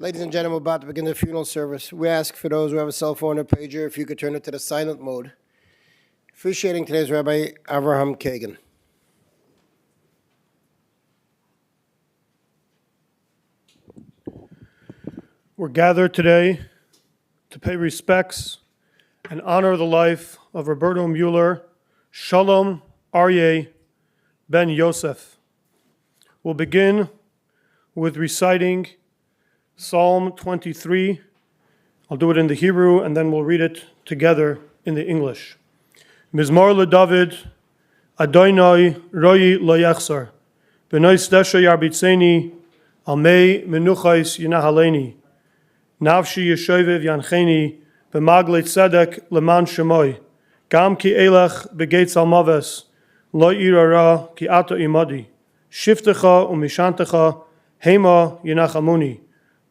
Ladies and gentlemen, we're about to begin the funeral service. We ask for those who have a cell phone or pager if you could turn it to the silent mode. Officiating today's Rabbi Avraham Kagan. We're gathered today to pay respects and honor the life of Roberto Muller, Shalom Aryeh ben Yosef. We'll begin with reciting Psalm 23. I'll do it in the Hebrew and then we'll read it together in the English. Mizmor LeDavid, Adonai roi lo yachzor, b'nois desha yarbitzeni, al mei menuchais yinahaleni, nafshi yeshovev yancheni, b'magleit tzedek leman shemoi, gam ki elech begeitz al maves, lo irara ki ato imadi, shiftecha umishantecha, hema yinachamuni,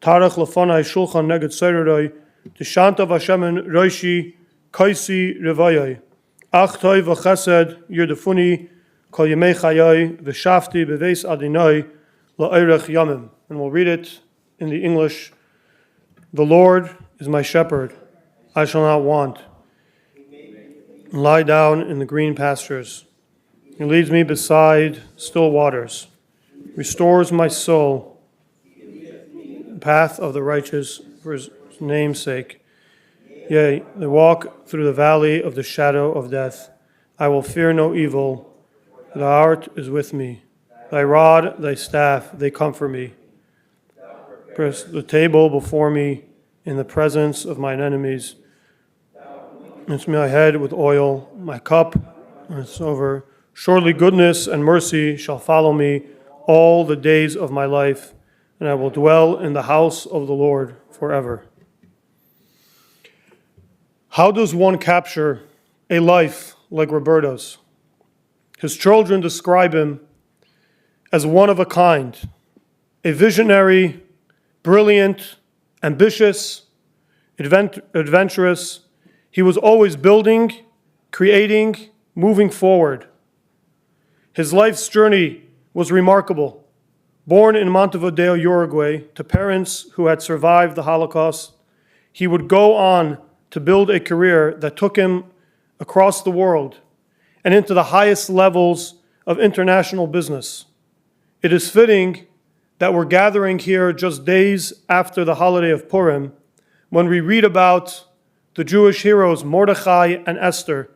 tarach lefonai shulchan neged seireroi, deshantav Hashemen roishi, kaisi revayai, ach toiv v'chesed yerdefuni, kol yemei chayai, v'shafti beveis adinai, la'erech yamim. And we'll read it in the English. The Lord is my shepherd, I shall not want. Lie down in the green pastures. He leads me beside still waters, restores my soul, the path of the righteous for his name's sake. Yea, they walk through the valley of the shadow of death. I will fear no evil. Thy heart is with me. Thy rod, thy staff, they comfort me. Press the table before me in the presence of mine enemies. Anoint my head with oil, my cup is over. Surely goodness and mercy shall follow me all the days of my life, and I will dwell in the house of the Lord forever. How does one capture a life like Roberto's? His children describe him as one of a kind, a visionary, brilliant, ambitious, adventurous. He was always building, creating, moving forward. His life's journey was remarkable. Born in Montevideo, Uruguay, to parents who had survived the Holocaust, he would go on to build a career that took him across the world and into the highest levels of international business. It is fitting that we're gathering here just days after the holiday of Purim, when we read about the Jewish heroes Mordechai and Esther,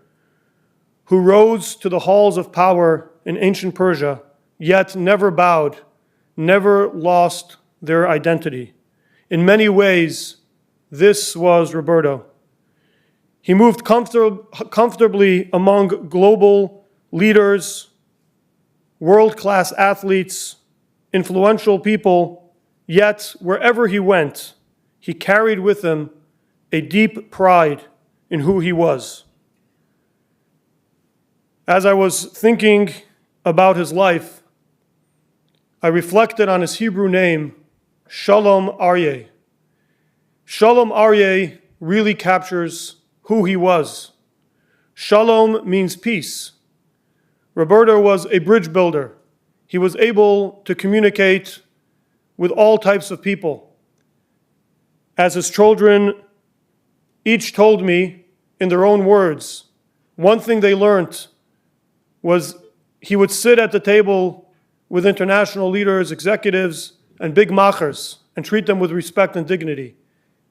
who rose to the halls of power in ancient Persia, yet never bowed, never lost their identity. In many ways, this was Roberto. He moved comfortably among global leaders, world-class athletes, influential people, yet wherever he went, he carried with him a deep pride in who he was. As I was thinking about his life, I reflected on his Hebrew name, Shalom Aryeh. Shalom Aryeh really captures who he was. Shalom means peace. Roberto was a bridge builder. He was able to communicate with all types of people. As his children each told me in their own words, one thing they learned was he would sit at the table with international leaders, executives, and big machers and treat them with respect and dignity.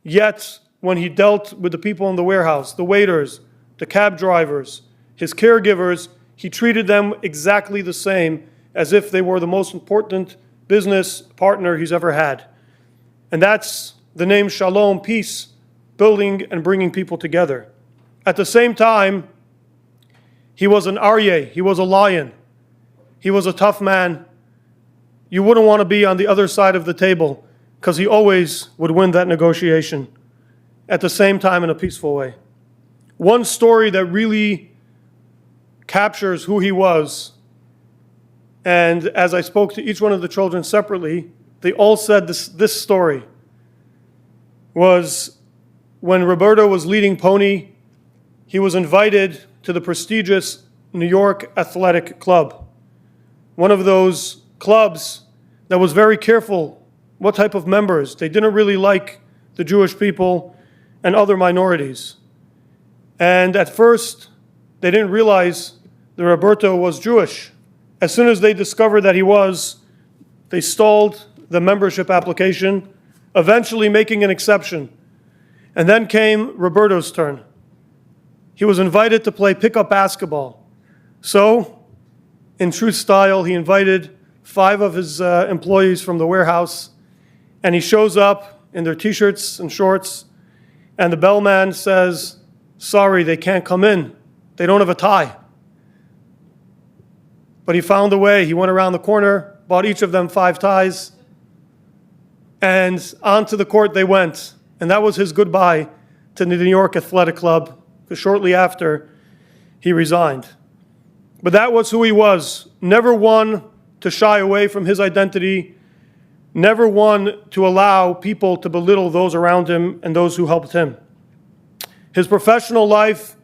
Yet, when he dealt with the people in the warehouse, the waiters, the cab drivers, his caregivers, he treated them exactly the same as if they were the most important business partner he's ever had. And that's the name Shalom, peace, building and bringing people together. At the same time, he was an Aryeh, he was a lion. He was a tough man. You wouldn't want to be on the other side of the table because he always would win that negotiation. At the same time in a peaceful way. One story that really captures who he was, and as I spoke to each one of the children separately, they all said this story, was when Roberto was leading Pony, he was invited to the prestigious New York Athletic Club, one of those clubs that was very careful what type of members. They didn't really like the Jewish people and other minorities. And at first, they didn't realize that Roberto was Jewish. As soon as they discovered that he was, they stalled the membership application, eventually making an exception. And then came Roberto's turn. He was invited to play pickup basketball. So, in true style, he invited 5 of his employees from the warehouse, and he shows up in their t-shirts and shorts, and the bellman says, "Sorry, they can't come in. They don't have a tie." But he found a way. He went around the corner, bought each of them 5 ties, and onto the court they went. And that was his goodbye to the New York Athletic Club, because shortly after, he resigned. But that was who he was. Never one to shy away from his identity, never one to allow people to belittle those around him and those who helped him. His professional life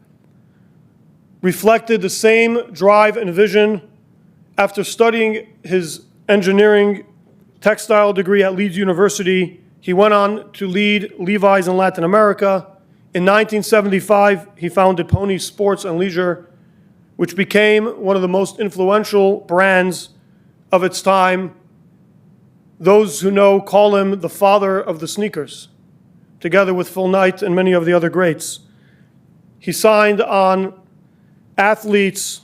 reflected the same drive and vision. After studying his engineering textile degree at Leeds University, he went on to lead Levi's in Latin America. In 1975, he founded Pony Sports and Leisure, which became one of the most influential brands of its time. Those who know call him the father of the sneakers, together with Phil Knight and many of the other greats. He signed on athletes,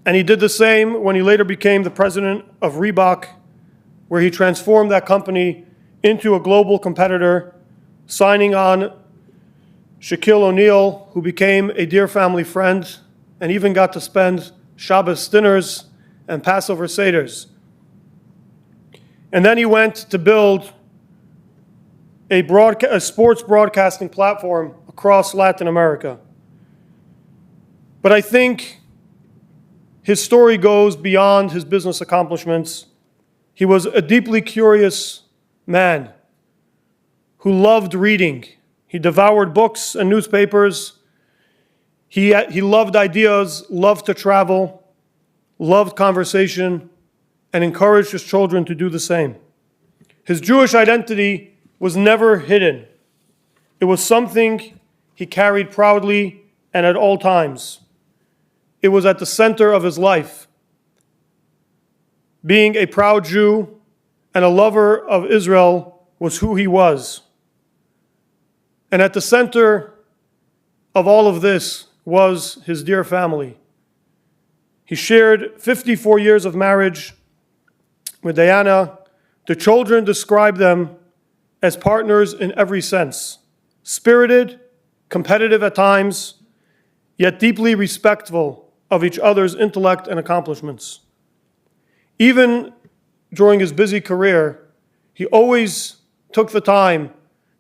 and he did the same when he later became the president of Reebok, where he transformed that company into a global competitor, signing on Shaquille O'Neal, who became a dear family friend, and even got to spend Shabbos dinners and Passover Seders. And then he went to build a sports broadcasting platform across Latin America. But I think his story goes beyond his business accomplishments. He was a deeply curious man who loved reading. He devoured books and newspapers. He loved ideas, loved to travel, loved conversation, and encouraged his children to do the same. His Jewish identity was never hidden. It was something he carried proudly and at all times. It was at the center of his life. Being a proud Jew and a lover of Israel was who he was. And at the center of all of this was his dear family. He shared 54 years of marriage with Diana. The children describe them as partners in every sense, spirited, competitive at times, yet deeply respectful of each other's intellect and accomplishments. Even during his busy career, he always took the time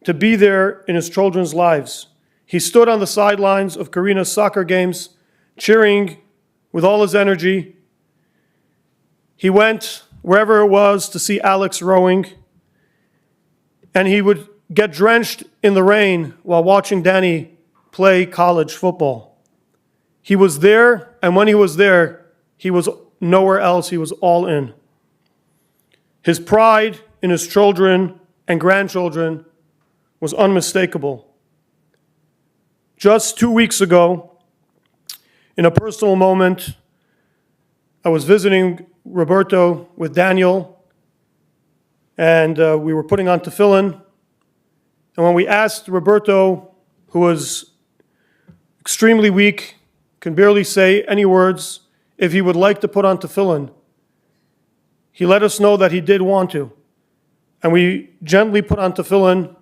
to be there in his children's lives. He stood on the sidelines of Karina's soccer games, cheering with all his energy. He went wherever it was to see Alex rowing, and he would get drenched in the rain while watching Danny play college football. He was there, and when he was there, he was nowhere else. He was all in. His pride in his children and grandchildren was unmistakable. Just 2 weeks ago, in a personal moment, I was visiting Roberto with Daniel, and we were putting on tefillin. And when we asked Roberto, who was extremely weak, can barely say any words, if he would like to put on tefillin, he let us know that he did want to. And we gently put on tefillin,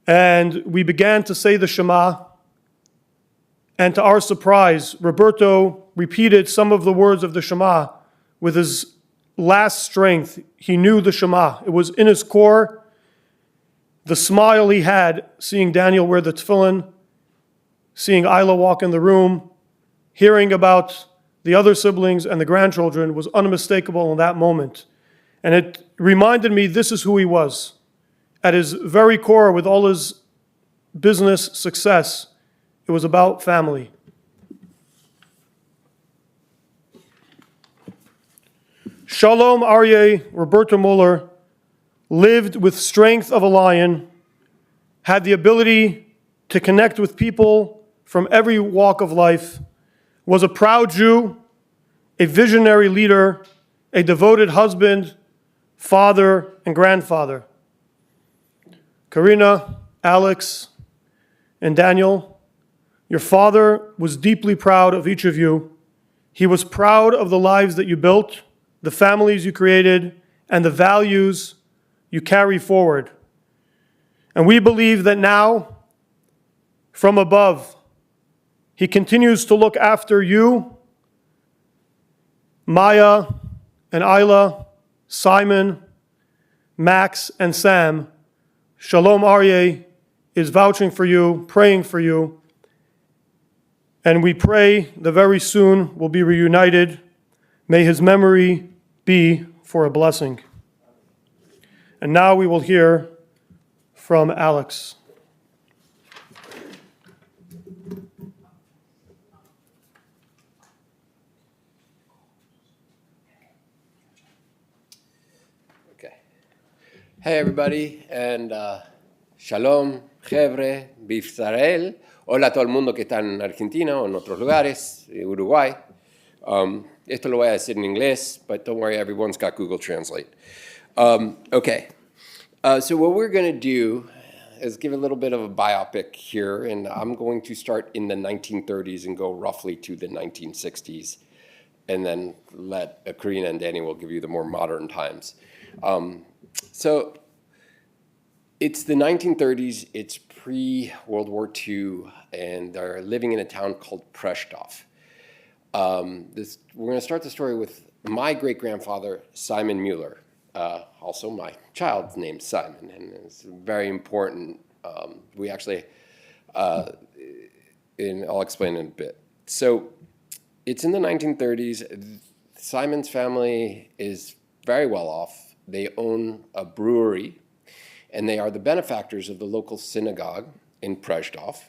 and we began to say the Shema. And to our surprise, Roberto repeated some of the words of the Shema with his last strength. He knew the Shema. It was in his core. The smile he had seeing Daniel wear the tefillin, seeing Isla walk in the room, hearing about the other siblings and the grandchildren was unmistakable in that moment. And it reminded me this is who he was. At his very core, with all his business success, it was about family. Shalom Aryeh, Roberto Muller, lived with strength of a lion, had the ability to connect with people from every walk of life, was a proud Jew, a visionary leader, a devoted husband, father, and grandfather. Karina, Alex, and Daniel, your father was deeply proud of each of you. He was proud of the lives that you built, the families you created, and the values you carry forward. And we believe that now, from above, he continues to look after you, Maya and Isla, Simon, Max, and Sam. Shalom Aryeh is vouching for you, praying for you, and we pray that very soon we'll be reunited. May his memory be for a blessing. And now we will hear from Alex. Okay. Hey everybody, and shalom, chevre, b'Israel. Hola a todo el mundo que está en Argentina o en otros lugares, Uruguay. Esto lo voy a decir en inglés, but don't worry, everyone's got Google Translate. Okay. So what we're going to do is give a little bit of a biopic here, and I'm going to start in the 1930s and go roughly to the 1960s, and then let Karina and Danny will give you the more modern times. So it's the 1930s, it's pre-World War II, and they're living in a town called Prestov. We're going to start the story with my great-grandfather, Simon Muller. Also my child's named Simon, and it's very important. We actually, I'll explain in a bit. So it's in the 1930s. Simon's family is very well off. They own a brewery, and they are the benefactors of the local synagogue in Prestov.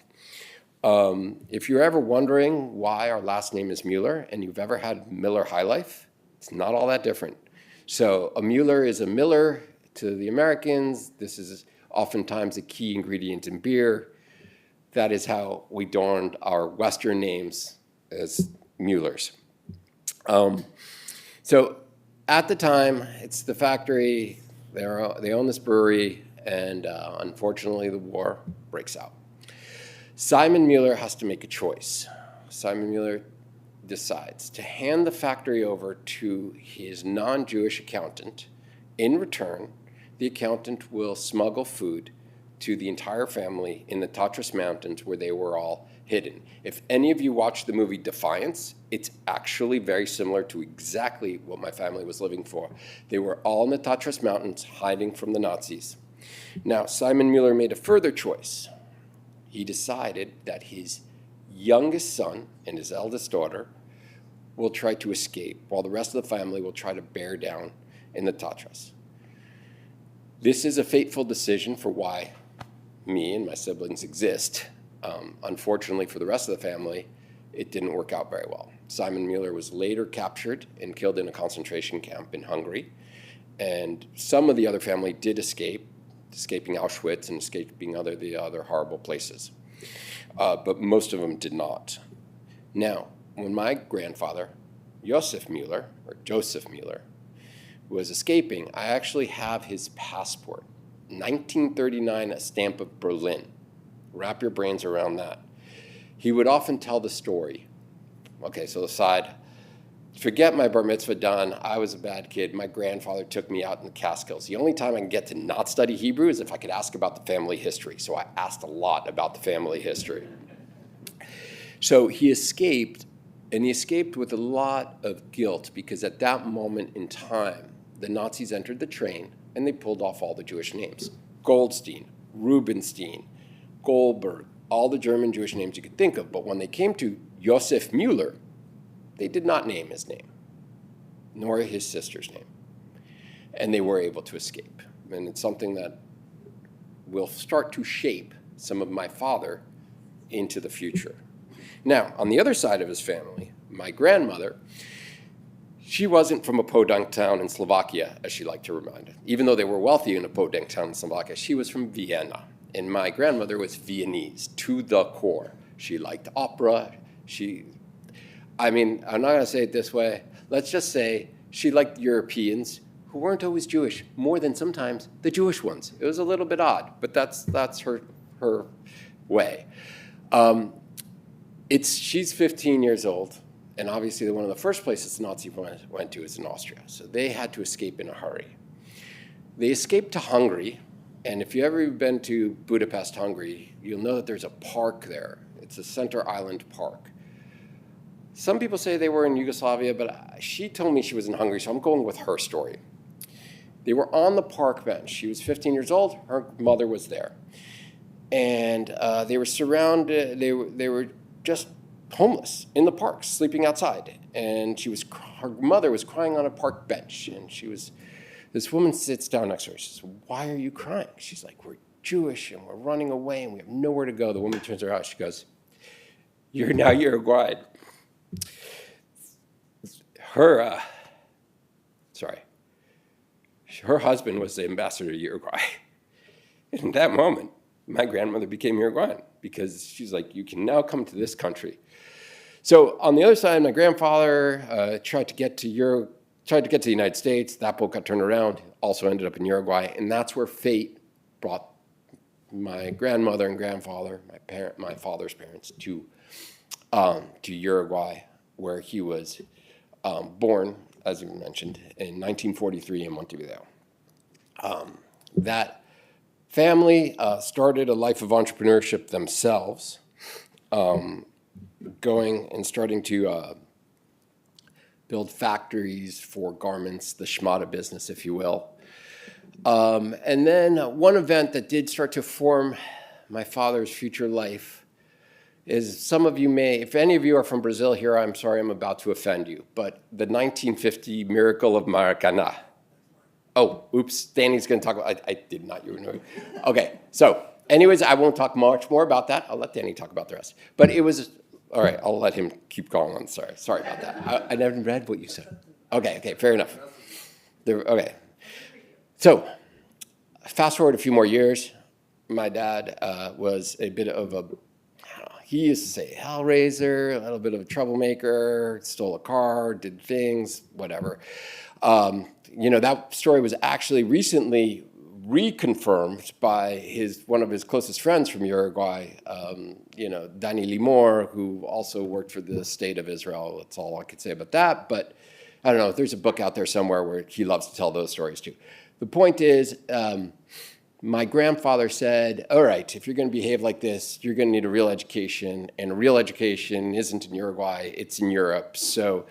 If you're ever wondering why our last name is Muller, and you've ever had Miller High Life, it's not all that different. So a Muller is a Miller to the Americans. This is oftentimes a key ingredient in beer. That is how we donned our Western names as Muellers. So at the time, it's the factory. They own this brewery, and unfortunately, the war breaks out. Simon Muller has to make a choice. Simon Muller decides to hand the factory over to his non-Jewish accountant. In return, the accountant will smuggle food to the entire family in the Tatras Mountains where they were all hidden. If any of you watched the movie Defiance, it's actually very similar to exactly what my family was living for. They were all in the Tatras Mountains hiding from the Nazis. Now, Simon Muller made a further choice. He decided that his youngest son and his eldest daughter will try to escape, while the rest of the family will try to bear down in the Tatras. This is a fateful decision for why me and my siblings exist. Unfortunately for the rest of the family, it didn't work out very well. Simon Muller was later captured and killed in a concentration camp in Hungary, and some of the other family did escape, escaping Auschwitz and escaping the other horrible places. But most of them did not. Now, when my grandfather, Joseph Muller, was escaping, I actually have his passport. 1939, a stamp of Berlin. Wrap your brains around that. He would often tell the story. Okay, so aside, forget my bar mitzvah done. I was a bad kid. My grandfather took me out in the Catskills. The only time I can get to not study Hebrew is if I could ask about the family history. So I asked a lot about the family history. So he escaped, and he escaped with a lot of guilt because at that moment in time, the Nazis entered the train and they pulled off all the Jewish names. Goldstein, Rubenstein, Goldberg, all the German Jewish names you could think of. But when they came to Joseph Muller, they did not name his name, nor his sister's name. And they were able to escape. And it's something that will start to shape some of my father into the future. Now, on the other side of his family, my grandmother, she wasn't from a podunk town in Slovakia, as she liked to remind us. Even though they were wealthy in a podunk town in Slovakia, she was from Vienna. And my grandmother was Viennese to the core. She liked opera. I'm not going to say it this way. Let's just say she liked Europeans who weren't always Jewish, more than sometimes the Jewish ones. It was a little bit odd, but that's her way. She's 15 years old, and obviously one of the first places the Nazis went to is in Austria. So they had to escape in a hurry. They escaped to Hungary, and if you've ever been to Budapest, Hungary, you'll know that there's a park there. It's a center island park. Some people say they were in Yugoslavia, but she told me she was in Hungary, so I'm going with her story. They were on the park bench. She was 15 years old. Her mother was there. And they were surrounded. They were just homeless in the park, sleeping outside. And her mother was crying on a park bench. And this woman sits down next to her. She says, "Why are you crying?" She's like, "We're Jewish and we're running away and we have nowhere to go." The woman turns her out. She goes, "You're now Uruguayan." Her husband was the ambassador to Uruguay. In that moment, my grandmother became Uruguayan because she's like, "You can now come to this country." So on the other side, my grandfather tried to get to the United States. That boat got turned around, also ended up in Uruguay, and that's where fate brought my grandmother and grandfather, my father's parents, to Uruguay, where he was born, as you mentioned, in 1943 in Montevideo. That family started a life of entrepreneurship themselves, going and starting to build factories for garments, the schmata business, if you will. And then one event that did start to form my father's future life is, some of you may, if any of you are from Brazil here, I'm sorry I'm about to offend you, but the 1950 miracle of Maracanã. Oh, oops, Danny's going to talk about, I did not, you know. Okay, so anyways, I won't talk much more about that. I'll let Danny talk about the rest. But it was, all right, I'll let him keep going on. Sorry about that. I never read what you said. Okay, fair enough. Okay. So fast forward a few more years, my dad was a bit of a, he used to say hellraiser, a little bit of a troublemaker, stole a car, did things, whatever. That story was actually recently reconfirmed by one of his closest friends from Uruguay, Danny Limor, who also worked for the state of Israel. That's all I could say about that. But I don't know, there's a book out there somewhere where he loves to tell those stories too. The point is, my grandfather said, "All right, if you're going to behave like this, you're going to need a real education. And a real education isn't in Uruguay, it's in Europe." So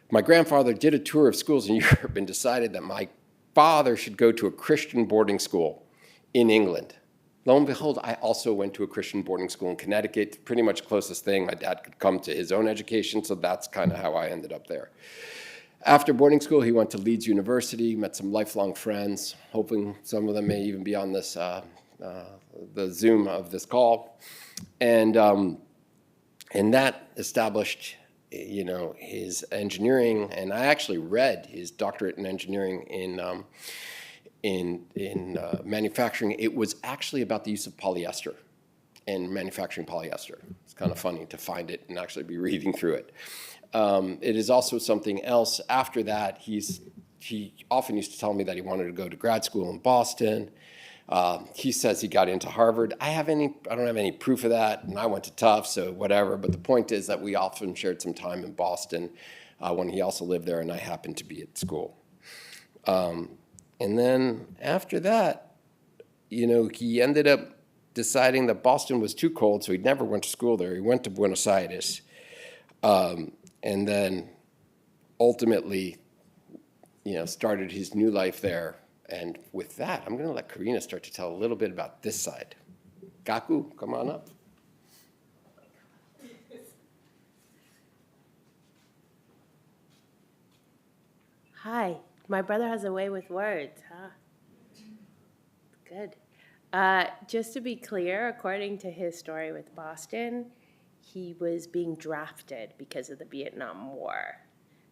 my grandfather did a tour of schools in Europe and decided that my father should go to a Christian boarding school in England. Lo and behold, I also went to a Christian boarding school in Connecticut, pretty much the closest thing my dad could come to his own education, so that's kind of how I ended up there. After boarding school, he went to Leeds University, met some lifelong friends, hoping some of them may even be on this, the Zoom of this call. And that established, his engineering, and I actually read his doctorate in engineering in manufacturing. It was actually about the use of polyester and manufacturing polyester. It's kind of funny to find it and actually be reading through it. It is also something else. After that, he often used to tell me that he wanted to go to grad school in Boston. He says he got into Harvard. I don't have any proof of that, and I went to Tufts, so whatever. But the point is that we often shared some time in Boston when he also lived there, and I happened to be at school. And then after that, he ended up deciding that Boston was too cold, so he never went to school there. He went to Buenos Aires. And then ultimately, started his new life there. And with that, I'm going to let Karina start to tell a little bit about this side. Gaku, come on up. Hi, my brother has a way with words, huh? Good. Just to be clear, according to his story with Boston, he was being drafted because of the Vietnam War.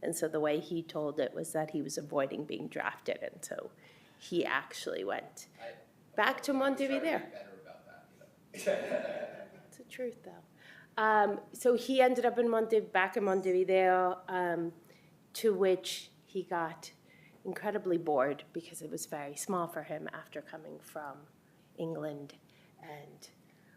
And so the way he told it was that he was avoiding being drafted. And so he actually went back to Montevideo. It's the truth, though. So he ended up back in Montevideo, to which he got incredibly bored because it was very small for him after coming from England and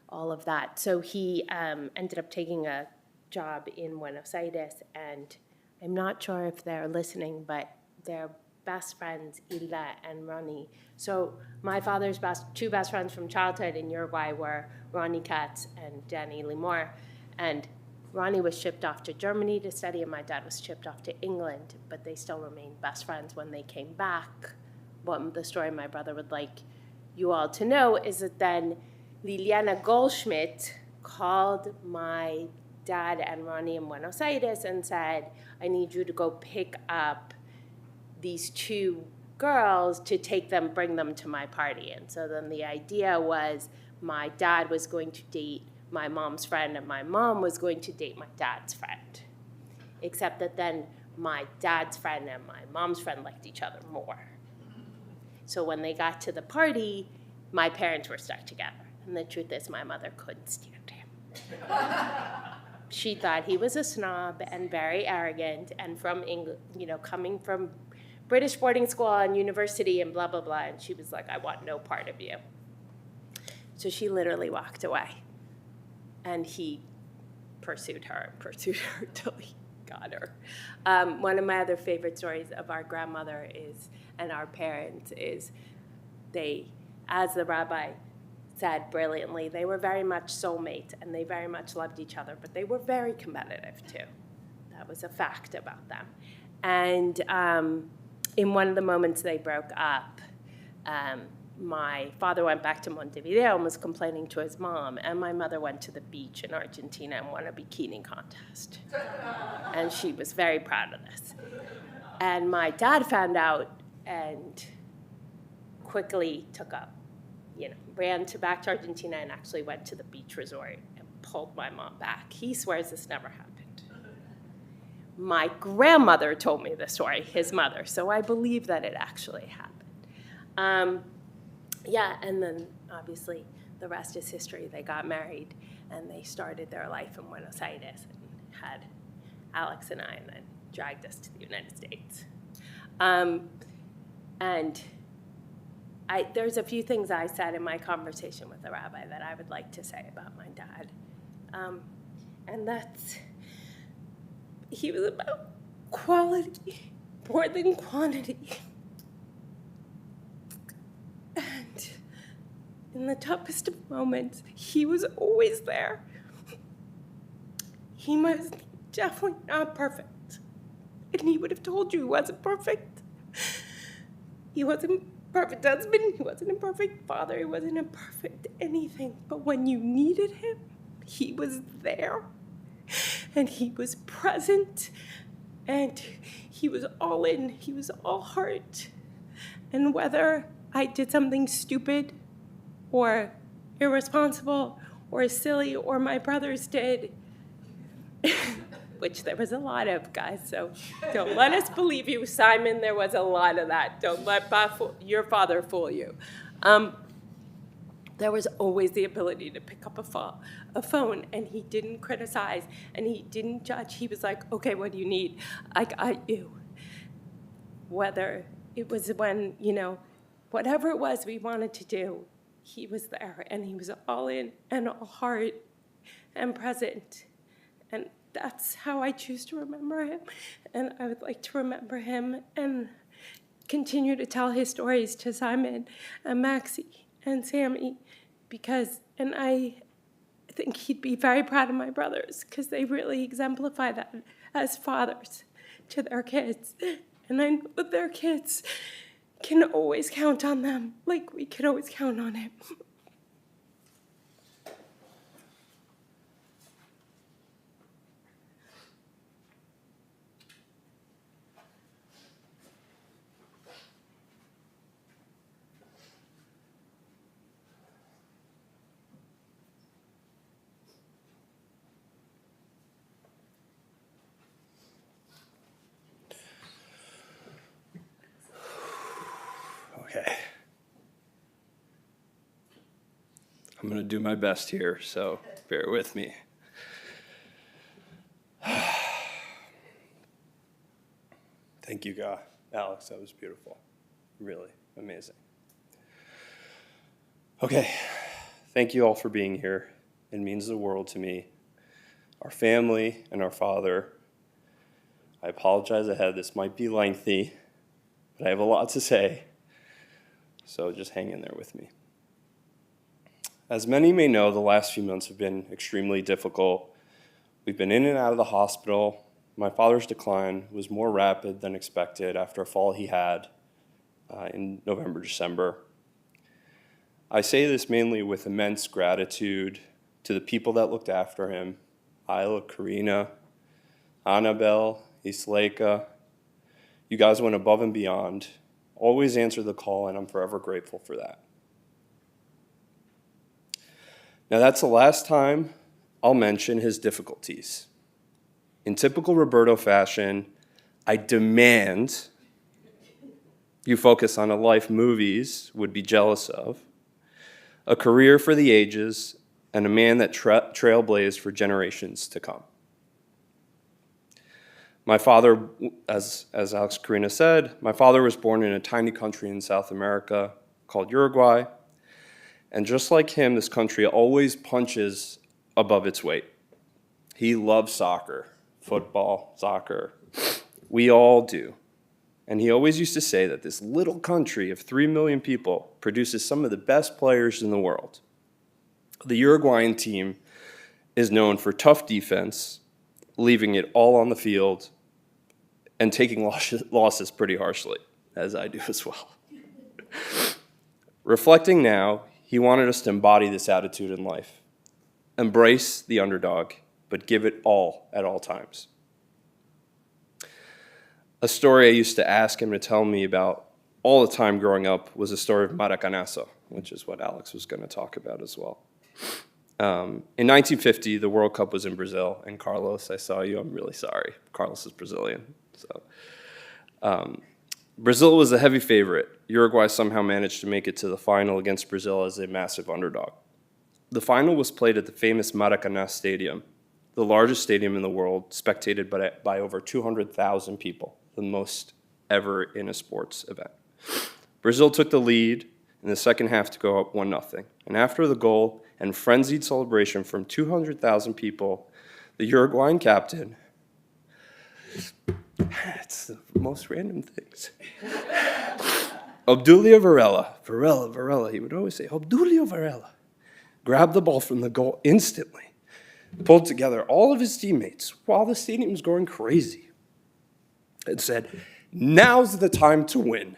all of that. So he ended up taking a job in Buenos Aires, and I'm not sure if they're listening, but they're best friends, Hilda and Ronnie. So my father's two best friends from childhood in Uruguay were Ronnie Katz and Danny Limor. And Ronnie was shipped off to Germany to study, and my dad was shipped off to England, but they still remained best friends when they came back. What the story my brother would like you all to know is that then Liliana Goldschmidt called my dad and Ronnie in Buenos Aires and said, I need you to go pick up these two girls to bring them to my party. And so then the idea was my dad was going to date my mom's friend, and my mom was going to date my dad's friend. Except that then my dad's friend and my mom's friend liked each other more. So when they got to the party, my parents were stuck together. And the truth is, my mother couldn't stand him. She thought he was a snob and very arrogant, and from England, coming from British boarding school and university and blah, blah, blah. And she was like, I want no part of you. So she literally walked away. And he pursued her till he got her. One of my other favorite stories of our grandmother and our parents is as the rabbi said brilliantly, they were very much soulmates and they very much loved each other, but they were very competitive too. That was a fact about them. And in one of the moments they broke up, my father went back to Montevideo and was complaining to his mom, and my mother went to the beach in Argentina and won a bikini contest. And she was very proud of this. And my dad found out and quickly ran back to Argentina and actually went to the beach resort and pulled my mom back. He swears this never happened. My grandmother told me the story, his mother, so I believe that it actually happened. And then obviously the rest is history. They got married and they started their life in Buenos Aires and had Alex and I, and then dragged us to the United States. There's a few things I said in my conversation with the rabbi that I would like to say about my dad. And that's, he was about quality more than quantity. And in the toughest of moments, he was always there. He was definitely not perfect. And he would have told you he wasn't perfect. He wasn't a perfect husband, he wasn't a perfect father, he wasn't a perfect anything. But when you needed him, he was there. And he was present. And he was all in, he was all heart. And whether I did something stupid or irresponsible or silly or my brothers did, which there was a lot of, guys, so don't let us believe you. Simon, there was a lot of that. Don't let your father fool you. There was always the ability to pick up a phone, and he didn't criticize, and he didn't judge. He was like, okay, what do you need? I got you. Whether it was when, whatever it was we wanted to do, he was there, and he was all in and all heart and present. And that's how I choose to remember him. And I would like to remember him and continue to tell his stories to Simon and Maxie and Sammy, and I think he'd be very proud of my brothers because they really exemplify that as fathers to their kids. And I know that their kids can always count on them like we could always count on him. Okay. I'm going to do my best here, so bear with me. Thank you, God. Alex, that was beautiful. Really amazing. Okay. Thank you all for being here. It means the world to me. Our family and our father. I apologize ahead. This might be lengthy, but I have a lot to say. So just hang in there with me. As many may know, the last few months have been extremely difficult. We've been in and out of the hospital. My father's decline was more rapid than expected after a fall he had in November, December. I say this mainly with immense gratitude to the people that looked after him, Isla, Karina, Annabelle, Isleka. You guys went above and beyond, always answered the call, and I'm forever grateful for that. Now that's the last time I'll mention his difficulties. In typical Roberto fashion, I demand you focus on a life movies would be jealous of, a career for the ages, and a man that trailblazed for generations to come. My father, as Alex Karina said, my father was born in a tiny country in South America called Uruguay. And just like him, this country always punches above its weight. He loves soccer, football, soccer. We all do. And he always used to say that this little country of 3 million people produces some of the best players in the world. The Uruguayan team is known for tough defense, leaving it all on the field, and taking losses pretty harshly, as I do as well. Reflecting now, he wanted us to embody this attitude in life. Embrace the underdog, but give it all at all times. A story I used to ask him to tell me about all the time growing up was the story of Maracanazo, which is what Alex was going to talk about as well. In 1950, the World Cup was in Brazil, and Carlos, I saw you, I'm really sorry. Carlos is Brazilian. Brazil was a heavy favorite. Uruguay somehow managed to make it to the final against Brazil as a massive underdog. The final was played at the famous Maracanã Stadium, the largest stadium in the world, spectated by over 200,000 people, the most ever in a sports event. Brazil took the lead in the second half to go up 1-0. And after the goal and frenzied celebration from 200,000 people, the Uruguayan captain, it's the most random things. Obdulio Varela, he would always say, Obdulio Varela, grabbed the ball from the goal instantly, pulled together all of his teammates while the stadium was going crazy, and said, now's the time to win.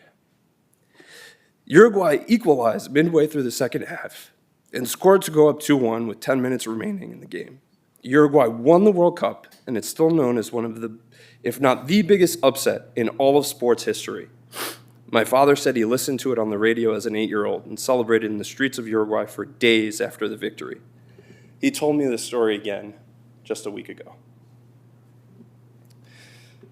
Uruguay equalized midway through the second half and scored to go up 2-1 with 10 minutes remaining in the game. Uruguay won the World Cup, and it's still known as one of the, if not the biggest upset in all of sports history. My father said he listened to it on the radio as an 8-year-old and celebrated in the streets of Uruguay for days after the victory. He told me this story again just a week ago.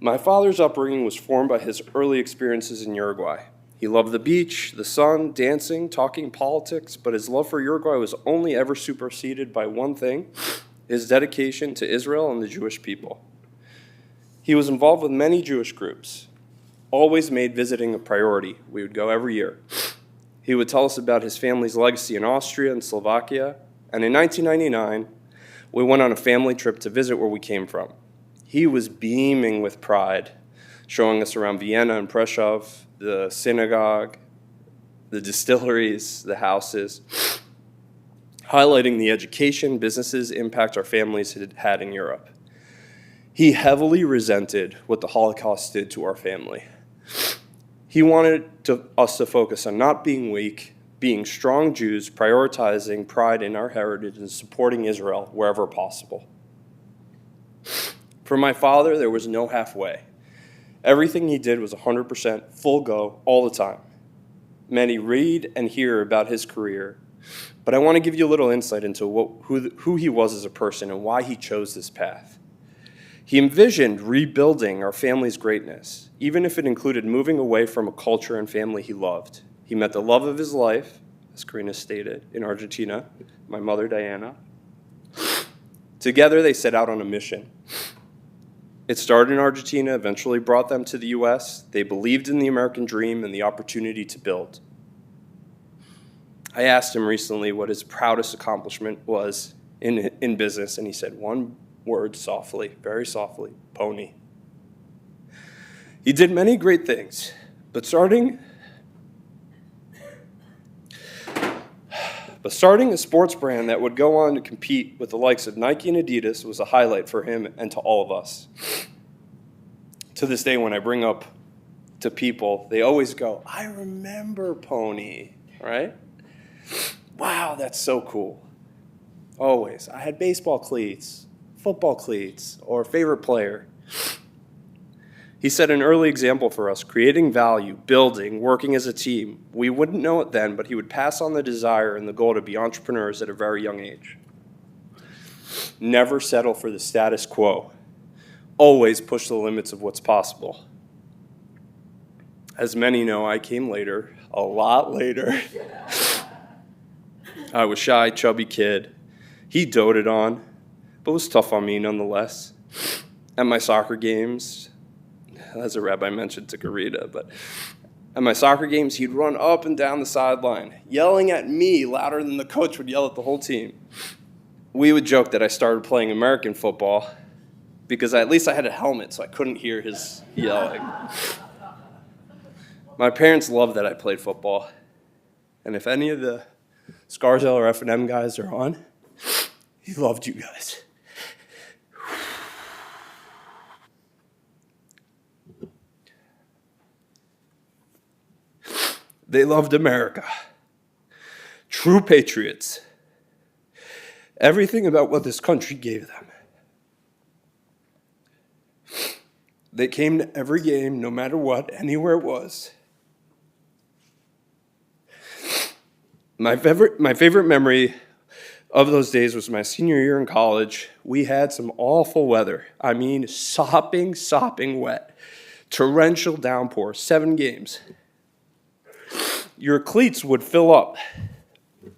My father's upbringing was formed by his early experiences in Uruguay. He loved the beach, the sun, dancing, talking politics, but his love for Uruguay was only ever superseded by one thing: his dedication to Israel and the Jewish people. He was involved with many Jewish groups, always made visiting a priority. We would go every year. He would tell us about his family's legacy in Austria and Slovakia, and in 1999, we went on a family trip to visit where we came from. He was beaming with pride, showing us around Vienna and Prešov, the synagogue, the distilleries, the houses, highlighting the education, businesses, impact our families had had in Europe. He heavily resented what the Holocaust did to our family. He wanted us to focus on not being weak, being strong Jews, prioritizing pride in our heritage and supporting Israel wherever possible. For my father, there was no halfway. Everything he did was 100% full go all the time. Many read and hear about his career, but I want to give you a little insight into who he was as a person and why he chose this path. He envisioned rebuilding our family's greatness, even if it included moving away from a culture and family he loved. He He met the love of his life, as Karina stated, in Argentina, my mother, Diana. Together, they set out on a mission. It started in Argentina, eventually brought them to the U.S. They believed in the American dream and the opportunity to build. I asked him recently what his proudest accomplishment was in business, and he said one word softly, very softly, pony. He did many great things, but starting a sports brand that would go on to compete with the likes of Nike and Adidas was a highlight for him and to all of us. To this day, when I bring up to people, they always go, I remember Pony, right? Wow, that's so cool. Always. I had baseball cleats, football cleats, or favorite player. He set an early example for us, creating value, building, working as a team. We wouldn't know it then, but he would pass on the desire and the goal to be entrepreneurs at a very young age. Never settle for the status quo. Always push the limits of what's possible. As many know, I came later, a lot later. I was shy, chubby kid. He doted on, but was tough on me nonetheless. At my soccer games, as a rabbi mentioned to Garita, but at my soccer games, he'd run up and down the sideline, yelling at me louder than the coach would yell at the whole team. We would joke that I started playing American football because at least I had a helmet, so I couldn't hear his yelling. My parents loved that I played football, and if any of the Scarsdale or F&M guys are on, he loved you guys. They loved America. True patriots. Everything about what this country gave them. They came to every game, no matter what, anywhere it was. My favorite memory of those days was my senior year in college. We had some awful weather. I mean, sopping wet. Torrential downpour, 7 games. Your cleats would fill up.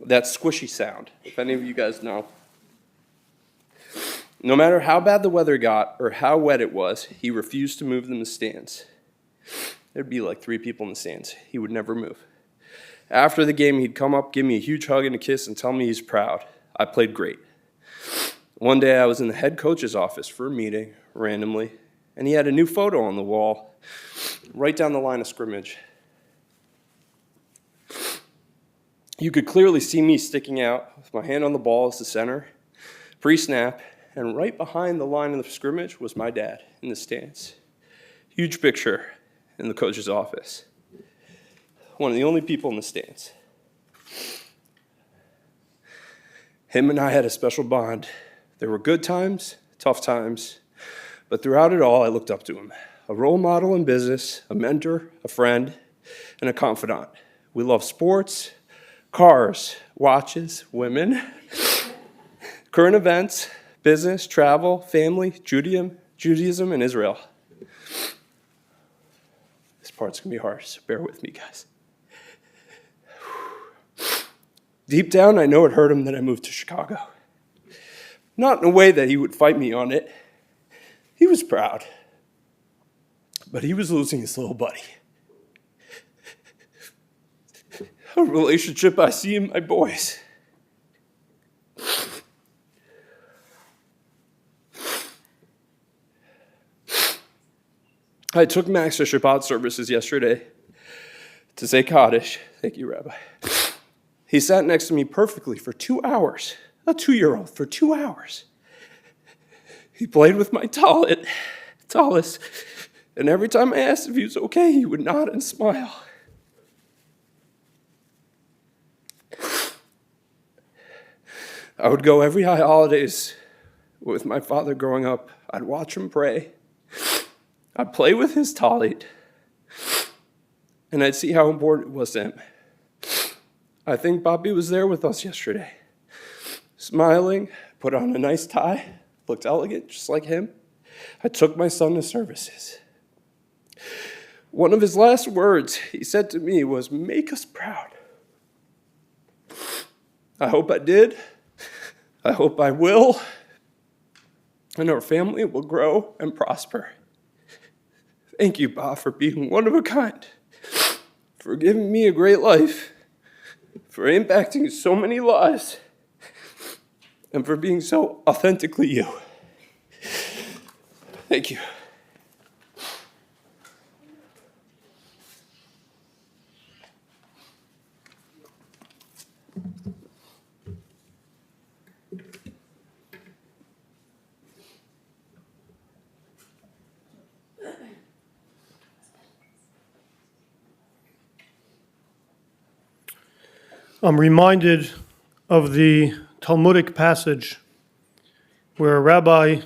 That squishy sound, if any of you guys know. No matter how bad the weather got or how wet it was, he refused to move them in the stands. There'd be like 3 people in the stands. He would never move. After the game, he'd come up, give me a huge hug and a kiss, and tell me he's proud. I played great. One day, I was in the head coach's office for a meeting, randomly, and he had a new photo on the wall, right down the line of scrimmage. You could clearly see me sticking out with my hand on the ball as the center, pre-snap, and right behind the line of the scrimmage was my dad in the stands. Huge picture in the coach's office. One of the only people in the stands. Him and I had a special bond. There were good times, tough times, but throughout it all, I looked up to him. A role model in business, a mentor, a friend, and a confidant. We love sports, cars, watches, women, current events, business, travel, family, Judaism, and Israel. This part's going to be hard, so bear with me, guys. Deep down, I know it hurt him that I moved to Chicago. Not in a way that he would fight me on it. He was proud. But he was losing his little buddy. A relationship I see in my boys. I took Max to Shabbat services yesterday to say Kaddish. Thank you, Rabbi. He sat next to me perfectly for 2 hours. A 2-year-old for 2 hours. He played with my tallis, and every time I asked if he was okay, he would nod and smile. I would go every high holidays with my father growing up. I'd watch him pray. I'd play with his talit, and I'd see how important it was to him. I think Bobby was there with us yesterday, smiling, put on a nice tie, looked elegant, just like him. I took my son to services. One of his last words he said to me was, "Make us proud." I hope I did. I hope I will. And our family will grow and prosper. Thank you, Ba, for being one of a kind, for giving me a great life, for impacting so many lives, and for being so authentically you. Thank you. I'm reminded of the Talmudic passage where a rabbi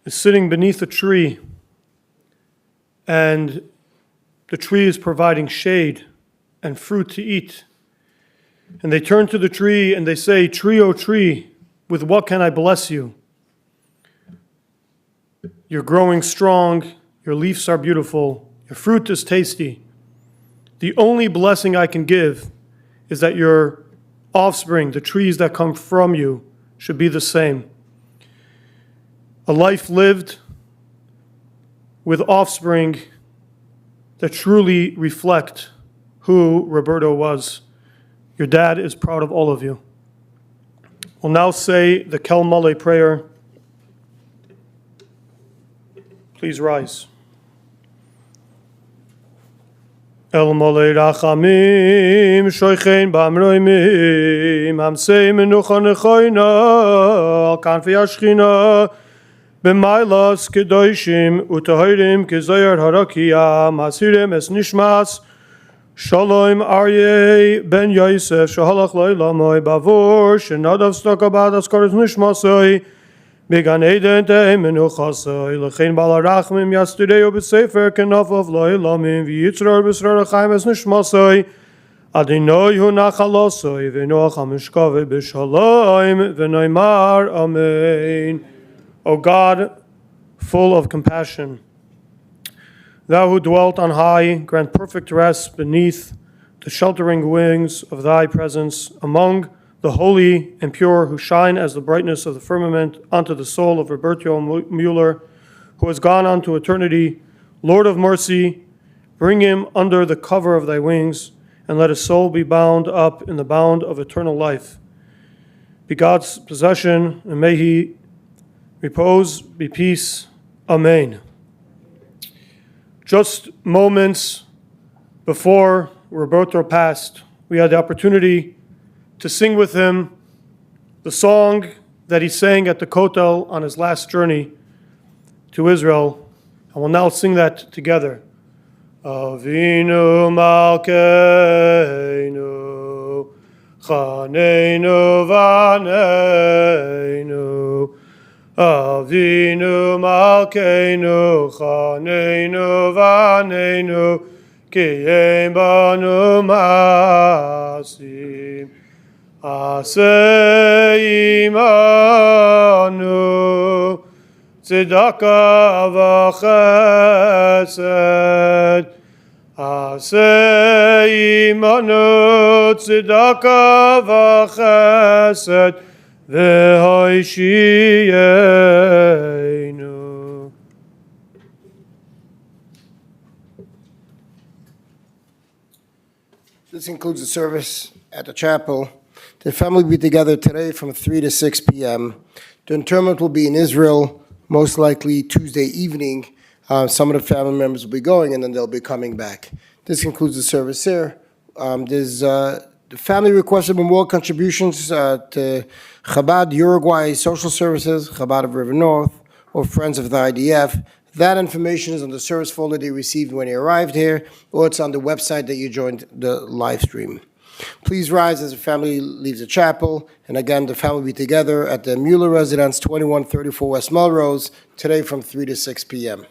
is sitting beneath a tree and the tree is providing shade and fruit to eat. And they turn to the tree and they say, "Tree, O tree, with what can I bless you? You're growing strong, your leaves are beautiful, your fruit is tasty. The only blessing I can give is that your offspring, the trees that come from you, should be the same. A life lived with offspring that truly reflect who Roberto was. Your dad is proud of all of you." We'll now say the Kel Male prayer. Please rise. El Mole Rachamim, Shoichein Bamroimim, Hamsei Menucha Nechoina, Al Kanfi Ashchina, B'mailas Kedoshim, Utahirim Kezoyar Harakia, Masirem Es Nishmas, Shalom Aryeh Ben Yosef, Shahalach Leilamoi Bavor, Shenadav Stokabad Askaris Nishmasoi, Began Eden Tehem Menuchasoi, Lechein Balarachmim Yastudeo B'Sefer, Kenaf of Leilamim, V'yitzror B'Srar Chaim Es Nishmasoi, Adinoi Hu Nachalosoi, V'noach HaMishkave B'Shalom, V'noimar Amen. O God, full of compassion, Thou who dwelt on high, grant perfect rest beneath the sheltering wings of Thy presence among the holy and pure who shine as the brightness of the firmament unto the soul of Roberto Muller, who has gone on to eternity. Lord of mercy, bring him under the cover of Thy wings, and let his soul be bound up in the bound of eternal life. Be God's possession, and may he repose, be peace. Amen. Just moments before Roberto passed, we had the opportunity to sing with him the song that he sang at the Kotel on his last journey to Israel. And we'll now sing that together. Avinu Malkeinu, Chaneinu Vaneinu, Avinu Malkeinu, Chaneinu Vaneinu, Ki Ein Banu Masim, Aseh Imanu, Tzedakah v'chesed, Aseh Imanu, Tzedakah v'chesed, V'hoishiyenu. This concludes the service at the chapel. The family will be together today from 3 to 6 p.m. The interment will be in Israel, most likely Tuesday evening. Some of the family members will be going, and then they'll be coming back. This concludes the service here. The family requested more contributions to Chabad Uruguay Social Services, Chabad of River North, or Friends of the IDF. That information is on the service folder they received when they arrived here, or it's on the website that you joined the live stream. Please rise as the family leaves the chapel. And again, the family will be together at the Muller Residence, 2134 West Melrose, today from 3 to 6 p.m.